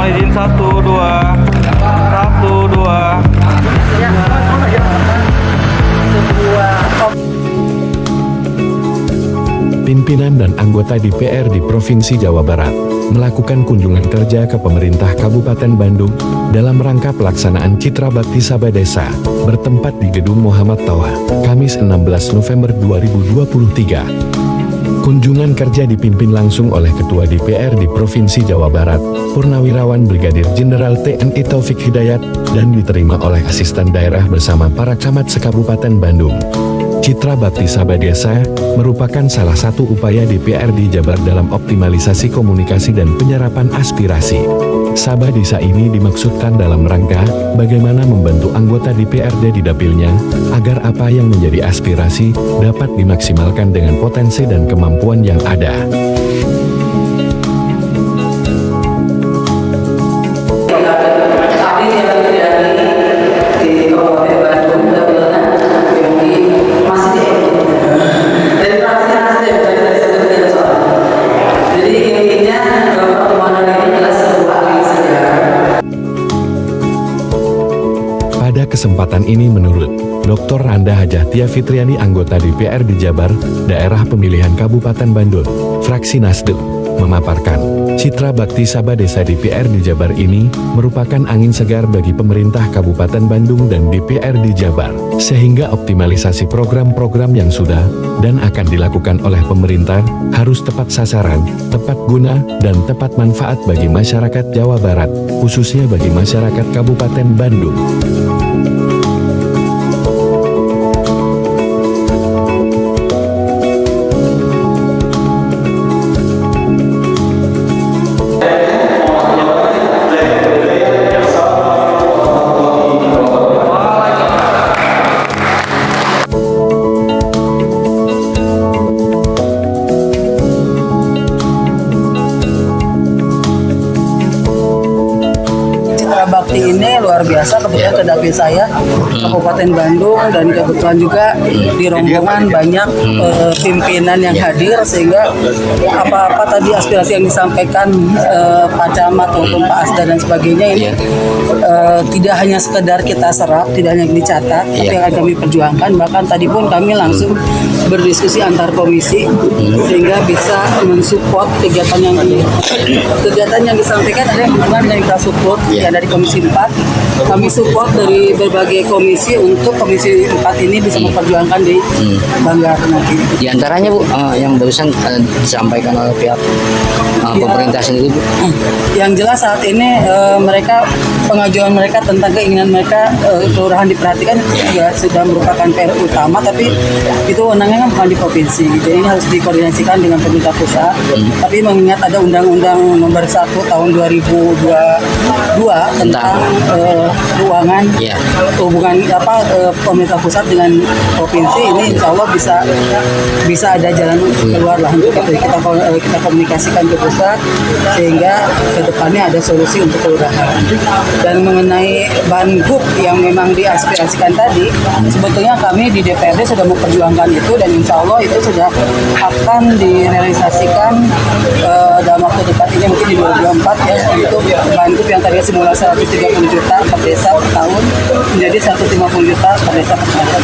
izin satu dua. Pimpinan dan anggota DPR di Provinsi Jawa Barat melakukan kunjungan kerja ke pemerintah Kabupaten Bandung dalam rangka pelaksanaan Citra Bakti Sabha Desa bertempat di Gedung Muhammad Toha, Kamis 16 November 2023. Kunjungan kerja dipimpin langsung oleh Ketua DPR di Provinsi Jawa Barat, Purnawirawan Brigadir Jenderal TNI Taufik Hidayat, dan diterima oleh asisten daerah bersama para camat sekabupaten Bandung. Citra Bakti Sabha Desa merupakan salah satu upaya DPRD Jabar dalam optimalisasi komunikasi dan penyerapan aspirasi. Sabha Desa ini dimaksudkan dalam rangka bagaimana membantu anggota DPRD di dapilnya agar apa yang menjadi aspirasi dapat dimaksimalkan dengan potensi dan kemampuan yang ada. Pada kesempatan ini menurut Dr. Randa Hajah Tia Fitriani, anggota DPR di Jabar, Daerah Pemilihan Kabupaten Bandung, fraksi Nasdem, memaparkan, Citra Bakti Sabha Desa DPR di Jabar ini merupakan angin segar bagi pemerintah Kabupaten Bandung dan DPR di Jabar, sehingga optimalisasi program-program yang sudah dan akan dilakukan oleh pemerintah harus tepat sasaran, tepat guna, dan tepat manfaat bagi masyarakat Jawa Barat, khususnya bagi masyarakat Kabupaten Bandung. Bakti ini luar biasa, kebetulan ke dapil saya Kabupaten Bandung, dan kebetulan juga di rombongan banyak pimpinan yang hadir, sehingga apa-apa tadi aspirasi yang disampaikan Pak Camat maupun Pak Asda dan sebagainya ini tidak hanya sekedar kita serap, tidak hanya dicatat, tapi akan kami perjuangkan. Bahkan tadi pun kami langsung berdiskusi antar komisi sehingga bisa mensupport kegiatan yang disampaikan. Ada yang berhubungan dengan infrastruktur yang dari Komisi 4, kami support dari berbagai komisi untuk Komisi 4 ini bisa memperjuangkan di Banggar nanti. Di antaranya Bu, yang barusan disampaikan oleh pihak pemerintah sendiri Bu. Yang jelas saat ini pengajuan mereka tentang keinginan mereka kelurahan diperhatikan juga sudah merupakan PR utama, tapi itu wewenangnya kan bukan di provinsi, jadi ini harus dikoordinasikan dengan pemerintah pusat. Tapi mengingat ada Undang-Undang Nomor 1 Tahun 2022 tentang ruangan hubungan pemerintah pusat dengan provinsi, ini insya Allah bisa ada jalan keluar lah untuk kita komunikasikan ke pusat sehingga kedepannya ada solusi untuk kelurahan. Dan mengenai Banggup yang memang diaspirasikan tadi, sebetulnya kami di DPRD sudah memperjuangkan itu, dan insya Allah itu sudah akan direalisasikan dalam waktu dekat ini, mungkin di 2024 ya, untuk Banggup yang tadinya simulasi 130 juta per desa per tahun menjadi 150 juta per desa per tahun.